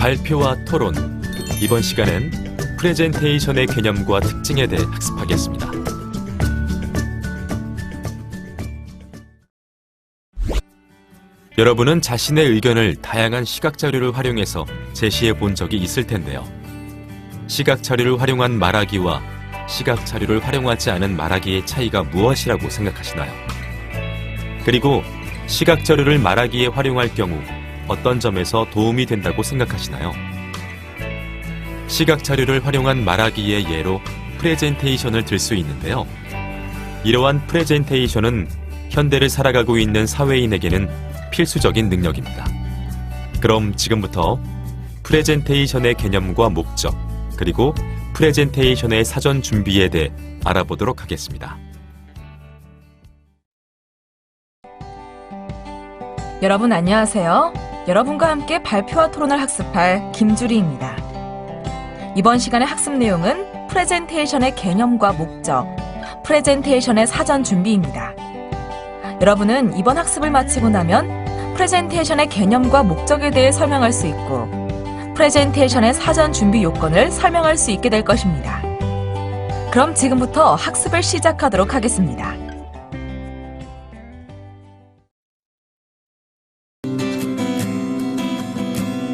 발표와 토론. 이번 시간엔 프레젠테이션의 개념과 특징에 대해 학습하겠습니다. 여러분은 자신의 의견을 다양한 시각 자료를 활용해서 제시해 본 적이 있을 텐데요. 시각 자료를 활용한 말하기와 시각 자료를 활용하지 않은 말하기의 차이가 무엇이라고 생각하시나요? 그리고 시각 자료를 말하기에 활용할 경우 어떤 점에서 도움이 된다고 생각하시나요? 시각 자료를 활용한 말하기의 예로 프레젠테이션을 들 수 있는데요. 이러한 프레젠테이션은 현대를 살아가고 있는 사회인에게는 필수적인 능력입니다. 그럼 지금부터 프레젠테이션의 개념과 목적, 그리고 프레젠테이션의 사전 준비에 대해 알아보도록 하겠습니다. 여러분 안녕하세요. 여러분과 함께 발표와 토론을 학습할 김주리입니다. 이번 시간의 학습 내용은 프레젠테이션의 개념과 목적, 프레젠테이션의 사전 준비입니다. 여러분은 이번 학습을 마치고 나면 프레젠테이션의 개념과 목적에 대해 설명할 수 있고 프레젠테이션의 사전 준비 요건을 설명할 수 있게 될 것입니다. 그럼 지금부터 학습을 시작하도록 하겠습니다.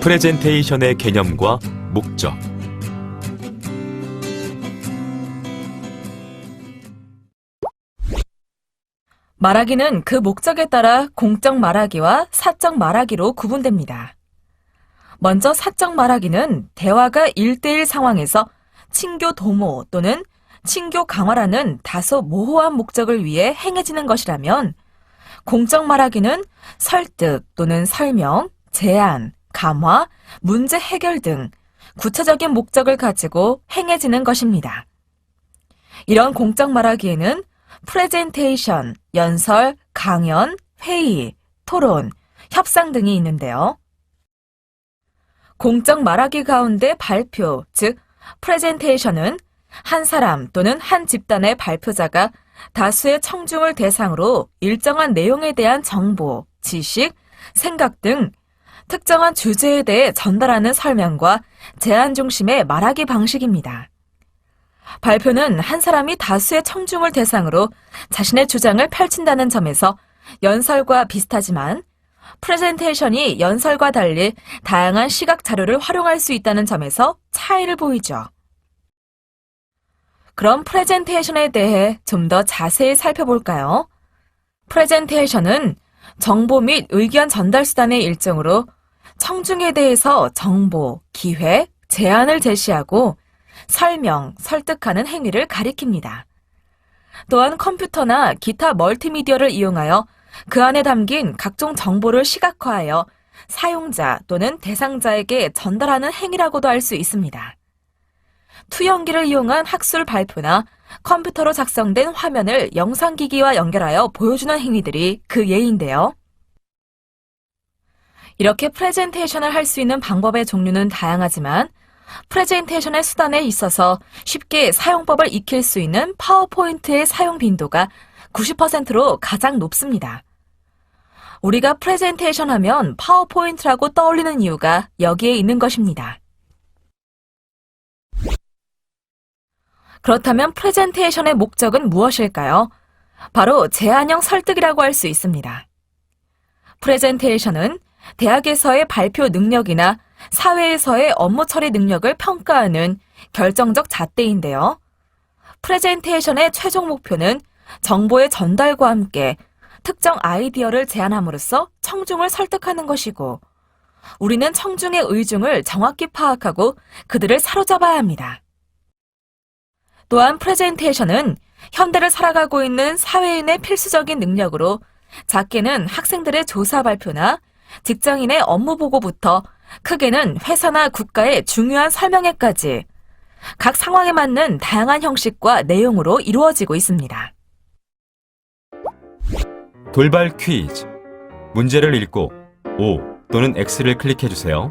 프레젠테이션의 개념과 목적. 말하기는 그 목적에 따라 공적 말하기와 사적 말하기로 구분됩니다. 먼저 사적 말하기는 대화가 1대1 상황에서 친교 도모 또는 친교 강화라는 다소 모호한 목적을 위해 행해지는 것이라면, 공적 말하기는 설득 또는 설명, 제안, 감화, 문제 해결 등 구체적인 목적을 가지고 행해지는 것입니다. 이런 공적 말하기에는 프레젠테이션, 연설, 강연, 회의, 토론, 협상 등이 있는데요. 공적 말하기 가운데 발표, 즉 프레젠테이션은 한 사람 또는 한 집단의 발표자가 다수의 청중을 대상으로 일정한 내용에 대한 정보, 지식, 생각 등 특정한 주제에 대해 전달하는 설명과 제안 중심의 말하기 방식입니다. 발표는 한 사람이 다수의 청중을 대상으로 자신의 주장을 펼친다는 점에서 연설과 비슷하지만, 프레젠테이션이 연설과 달리 다양한 시각 자료를 활용할 수 있다는 점에서 차이를 보이죠. 그럼 프레젠테이션에 대해 좀 더 자세히 살펴볼까요? 프레젠테이션은 정보 및 의견 전달 수단의 일종으로 청중에 대해서 정보, 기획, 제안을 제시하고 설명, 설득하는 행위를 가리킵니다. 또한 컴퓨터나 기타 멀티미디어를 이용하여 그 안에 담긴 각종 정보를 시각화하여 사용자 또는 대상자에게 전달하는 행위라고도 할 수 있습니다. 투영기를 이용한 학술 발표나 컴퓨터로 작성된 화면을 영상기기와 연결하여 보여주는 행위들이 그 예인데요. 이렇게 프레젠테이션을 할 수 있는 방법의 종류는 다양하지만, 프레젠테이션의 수단에 있어서 쉽게 사용법을 익힐 수 있는 파워포인트의 사용 빈도가 90%로 가장 높습니다. 우리가 프레젠테이션 하면 파워포인트라고 떠올리는 이유가 여기에 있는 것입니다. 그렇다면 프레젠테이션의 목적은 무엇일까요? 바로 제안형 설득이라고 할 수 있습니다. 프레젠테이션은 대학에서의 발표 능력이나 사회에서의 업무 처리 능력을 평가하는 결정적 잣대인데요. 프레젠테이션의 최종 목표는 정보의 전달과 함께 특정 아이디어를 제안함으로써 청중을 설득하는 것이고, 우리는 청중의 의중을 정확히 파악하고 그들을 사로잡아야 합니다. 또한 프레젠테이션은 현대를 살아가고 있는 사회인의 필수적인 능력으로, 작게는 학생들의 조사 발표나 직장인의 업무 보고부터 크게는 회사나 국가의 중요한 설명회까지 각 상황에 맞는 다양한 형식과 내용으로 이루어지고 있습니다. 돌발 퀴즈. 문제를 읽고 O 또는 X를 클릭해주세요.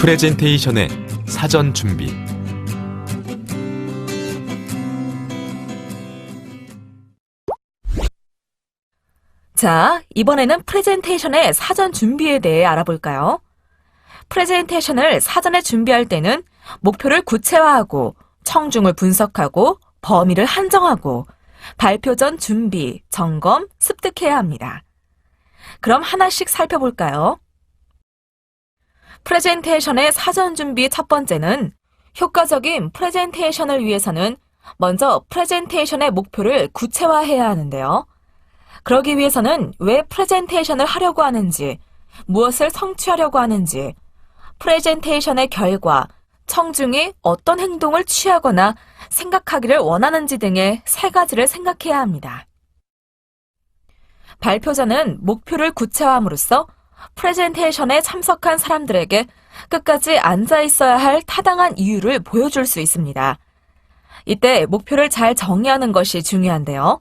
프레젠테이션의 사전 준비. 자, 이번에는 프레젠테이션의 사전 준비에 대해 알아볼까요? 프레젠테이션을 사전에 준비할 때는 목표를 구체화하고 청중을 분석하고 범위를 한정하고 발표 전 준비, 점검, 습득해야 합니다. 그럼 하나씩 살펴볼까요? 프레젠테이션의 사전 준비 첫 번째는 효과적인 프레젠테이션을 위해서는 먼저 프레젠테이션의 목표를 구체화해야 하는데요. 그러기 위해서는 왜 프레젠테이션을 하려고 하는지, 무엇을 성취하려고 하는지, 프레젠테이션의 결과, 청중이 어떤 행동을 취하거나 생각하기를 원하는지 등의 세 가지를 생각해야 합니다. 발표자는 목표를 구체화함으로써 프레젠테이션에 참석한 사람들에게 끝까지 앉아 있어야 할 타당한 이유를 보여줄 수 있습니다. 이때 목표를 잘 정의하는 것이 중요한데요.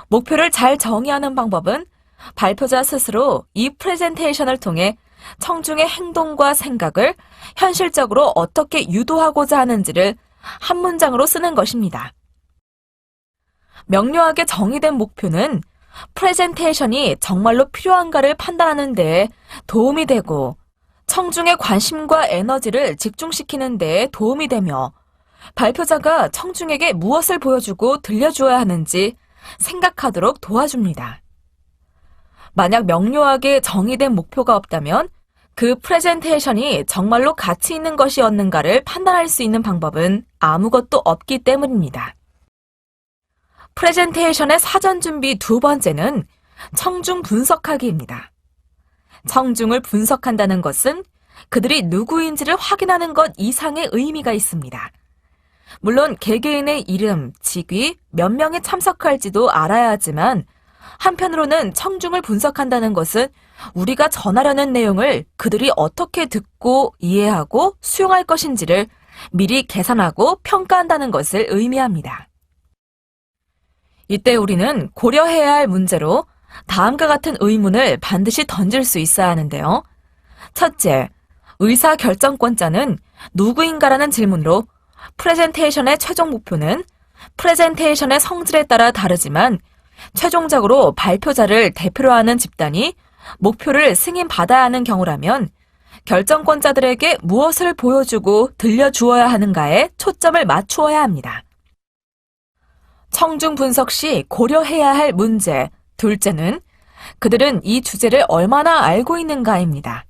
목표를 잘 정의하는 방법은 발표자 스스로 이 프레젠테이션을 통해 청중의 행동과 생각을 현실적으로 어떻게 유도하고자 하는지를 한 문장으로 쓰는 것입니다. 명료하게 정의된 목표는 프레젠테이션이 정말로 필요한가를 판단하는 데에 도움이 되고 청중의 관심과 에너지를 집중시키는 데에 도움이 되며 발표자가 청중에게 무엇을 보여주고 들려주어야 하는지 생각하도록 도와줍니다. 만약 명료하게 정의된 목표가 없다면 그 프레젠테이션이 정말로 가치 있는 것이었는가를 판단할 수 있는 방법은 아무것도 없기 때문입니다. 프레젠테이션의 사전 준비 두 번째는 청중 분석하기입니다. 청중을 분석한다는 것은 그들이 누구인지를 확인하는 것 이상의 의미가 있습니다. 물론 개개인의 이름, 직위, 몇 명이 참석할지도 알아야 하지만 한편으로는 청중을 분석한다는 것은 우리가 전하려는 내용을 그들이 어떻게 듣고 이해하고 수용할 것인지를 미리 계산하고 평가한다는 것을 의미합니다. 이때 우리는 고려해야 할 문제로 다음과 같은 의문을 반드시 던질 수 있어야 하는데요. 첫째, 의사결정권자는 누구인가라는 질문으로 프레젠테이션의 최종 목표는 프레젠테이션의 성질에 따라 다르지만 최종적으로 발표자를 대표로 하는 집단이 목표를 승인받아야 하는 경우라면 결정권자들에게 무엇을 보여주고 들려주어야 하는가에 초점을 맞추어야 합니다. 청중 분석 시 고려해야 할 문제, 둘째는 그들은 이 주제를 얼마나 알고 있는가입니다.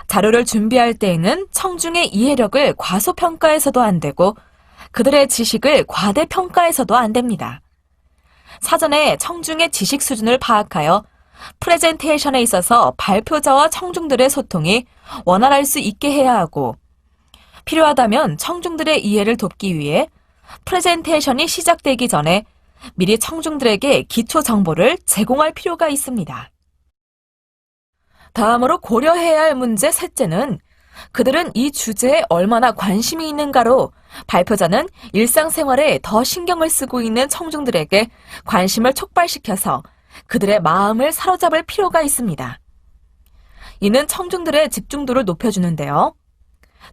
자료를 준비할 때에는 청중의 이해력을 과소평가해서도 안 되고 그들의 지식을 과대평가해서도 안 됩니다. 사전에 청중의 지식 수준을 파악하여 프레젠테이션에 있어서 발표자와 청중들의 소통이 원활할 수 있게 해야 하고 필요하다면 청중들의 이해를 돕기 위해 프레젠테이션이 시작되기 전에 미리 청중들에게 기초 정보를 제공할 필요가 있습니다. 다음으로 고려해야 할 문제 셋째는 그들은 이 주제에 얼마나 관심이 있는가로 발표자는 일상생활에 더 신경을 쓰고 있는 청중들에게 관심을 촉발시켜서 그들의 마음을 사로잡을 필요가 있습니다. 이는 청중들의 집중도를 높여주는데요.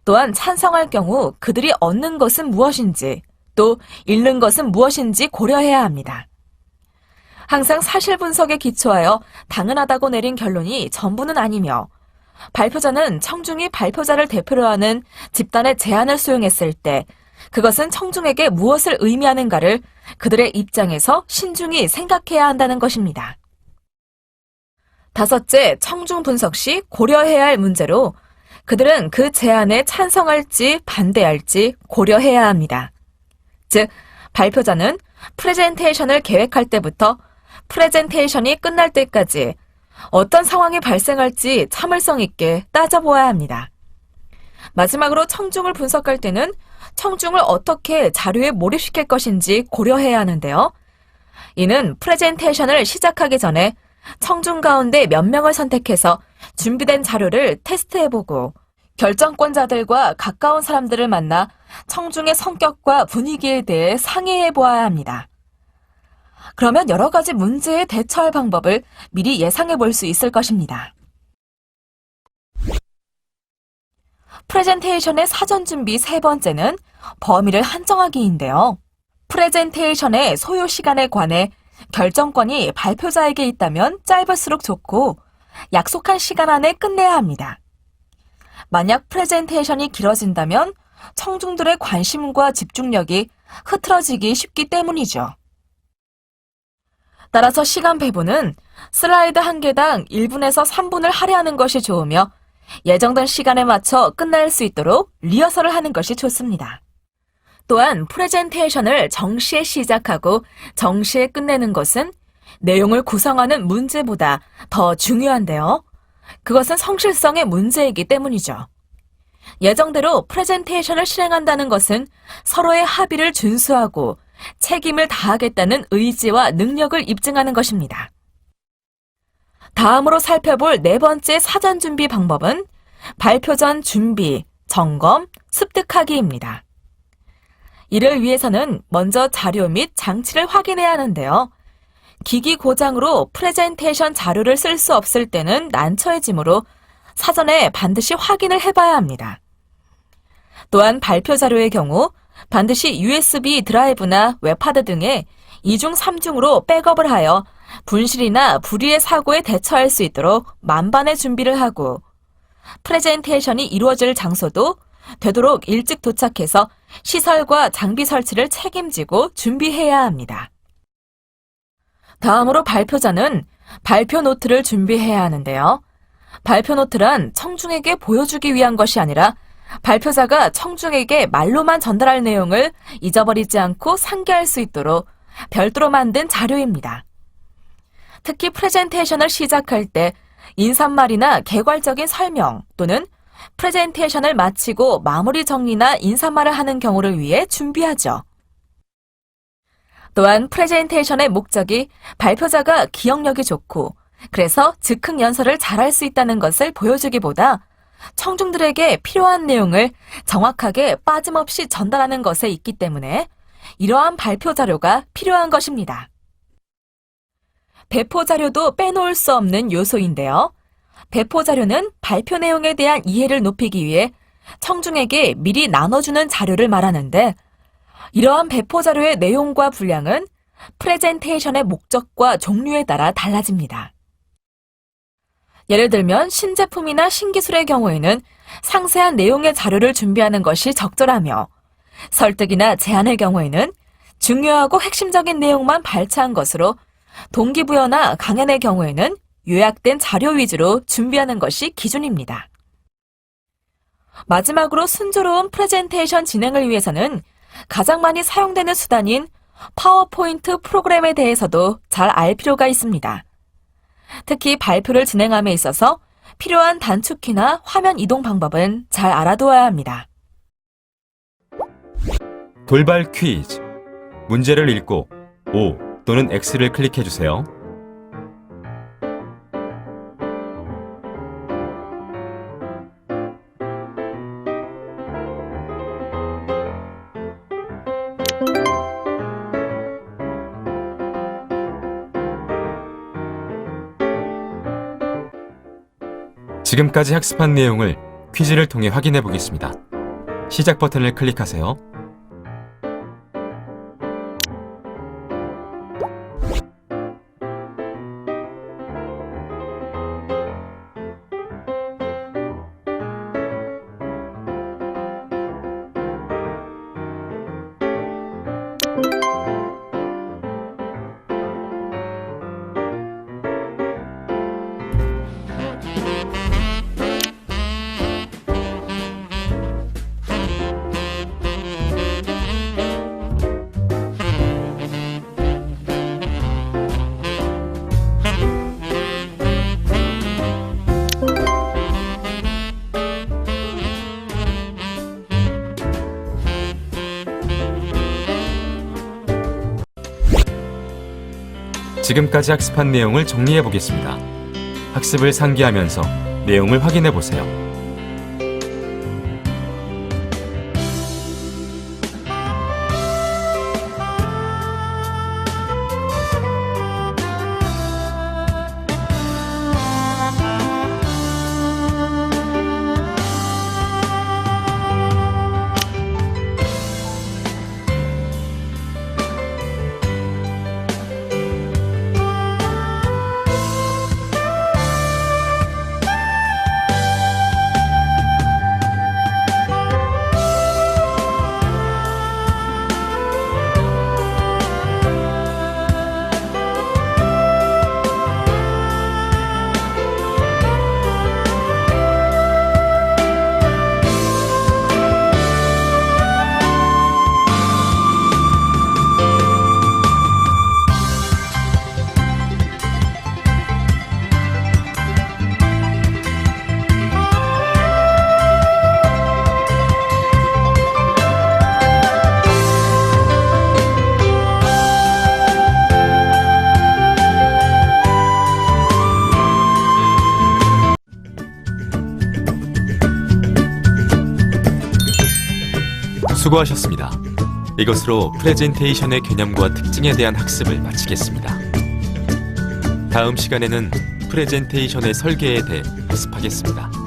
또한 찬성할 경우 그들이 얻는 것은 무엇인지 또 잃는 것은 무엇인지 고려해야 합니다. 항상 사실 분석에 기초하여 당연하다고 내린 결론이 전부는 아니며 발표자는 청중이 발표자를 대표로 하는 집단의 제안을 수용했을 때 그것은 청중에게 무엇을 의미하는가를 그들의 입장에서 신중히 생각해야 한다는 것입니다. 다섯째, 청중 분석 시 고려해야 할 문제로 그들은 그 제안에 찬성할지 반대할지 고려해야 합니다. 즉, 발표자는 프레젠테이션을 계획할 때부터 프레젠테이션이 끝날 때까지 어떤 상황이 발생할지 참을성 있게 따져보아야 합니다. 마지막으로 청중을 분석할 때는 청중을 어떻게 자료에 몰입시킬 것인지 고려해야 하는데요. 이는 프레젠테이션을 시작하기 전에 청중 가운데 몇 명을 선택해서 준비된 자료를 테스트해보고 결정권자들과 가까운 사람들을 만나 청중의 성격과 분위기에 대해 상의해보아야 합니다. 그러면 여러 가지 문제에 대처할 방법을 미리 예상해 볼 수 있을 것입니다. 프레젠테이션의 사전 준비 세 번째는 범위를 한정하기인데요. 프레젠테이션의 소요 시간에 관해 결정권이 발표자에게 있다면 짧을수록 좋고 약속한 시간 안에 끝내야 합니다. 만약 프레젠테이션이 길어진다면 청중들의 관심과 집중력이 흐트러지기 쉽기 때문이죠. 따라서 시간 배분은 슬라이드 한 개당 1분에서 3분을 할애하는 것이 좋으며 예정된 시간에 맞춰 끝날 수 있도록 리허설을 하는 것이 좋습니다. 또한 프레젠테이션을 정시에 시작하고 정시에 끝내는 것은 내용을 구성하는 문제보다 더 중요한데요. 그것은 성실성의 문제이기 때문이죠. 예정대로 프레젠테이션을 실행한다는 것은 서로의 합의를 준수하고 책임을 다하겠다는 의지와 능력을 입증하는 것입니다. 다음으로 살펴볼 네 번째 사전 준비 방법은 발표 전 준비, 점검, 습득하기입니다. 이를 위해서는 먼저 자료 및 장치를 확인해야 하는데요. 기기 고장으로 프레젠테이션 자료를 쓸 수 없을 때는 난처해지므로 사전에 반드시 확인을 해봐야 합니다. 또한 발표 자료의 경우 반드시 USB 드라이브나 웹하드 등의 2중, 3중으로 백업을 하여 분실이나 불의의 사고에 대처할 수 있도록 만반의 준비를 하고 프레젠테이션이 이루어질 장소도 되도록 일찍 도착해서 시설과 장비 설치를 책임지고 준비해야 합니다. 다음으로 발표자는 발표 노트를 준비해야 하는데요. 발표 노트란 청중에게 보여주기 위한 것이 아니라 발표자가 청중에게 말로만 전달할 내용을 잊어버리지 않고 상기할 수 있도록 별도로 만든 자료입니다. 특히 프레젠테이션을 시작할 때 인사말이나 개괄적인 설명 또는 프레젠테이션을 마치고 마무리 정리나 인사말을 하는 경우를 위해 준비하죠. 또한 프레젠테이션의 목적이 발표자가 기억력이 좋고 그래서 즉흥 연설을 잘할 수 있다는 것을 보여주기보다 청중들에게 필요한 내용을 정확하게 빠짐없이 전달하는 것에 있기 때문에 이러한 발표 자료가 필요한 것입니다. 배포 자료도 빼놓을 수 없는 요소인데요. 배포 자료는 발표 내용에 대한 이해를 높이기 위해 청중에게 미리 나눠주는 자료를 말하는데 이러한 배포 자료의 내용과 분량은 프레젠테이션의 목적과 종류에 따라 달라집니다. 예를 들면 신제품이나 신기술의 경우에는 상세한 내용의 자료를 준비하는 것이 적절하며 설득이나 제안의 경우에는 중요하고 핵심적인 내용만 발췌한 것으로 동기부여나 강연의 경우에는 요약된 자료 위주로 준비하는 것이 기준입니다. 마지막으로 순조로운 프레젠테이션 진행을 위해서는 가장 많이 사용되는 수단인 파워포인트 프로그램에 대해서도 잘 알 필요가 있습니다. 특히 발표를 진행함에 있어서 필요한 단축키나 화면 이동 방법은 잘 알아두어야 합니다. 돌발 퀴즈. 문제를 읽고 O 또는 X를 클릭해주세요. 지금까지 학습한 내용을 퀴즈를 통해 확인해 보겠습니다. 시작 버튼을 클릭하세요. 지금까지 학습한 내용을 정리해 보겠습니다. 학습을 상기하면서 내용을 확인해 보세요. 수고하셨습니다. 이것으로 프레젠테이션의 개념과 특징에 대한 학습을 마치겠습니다. 다음 시간에는 프레젠테이션의 설계에 대해 학습하겠습니다.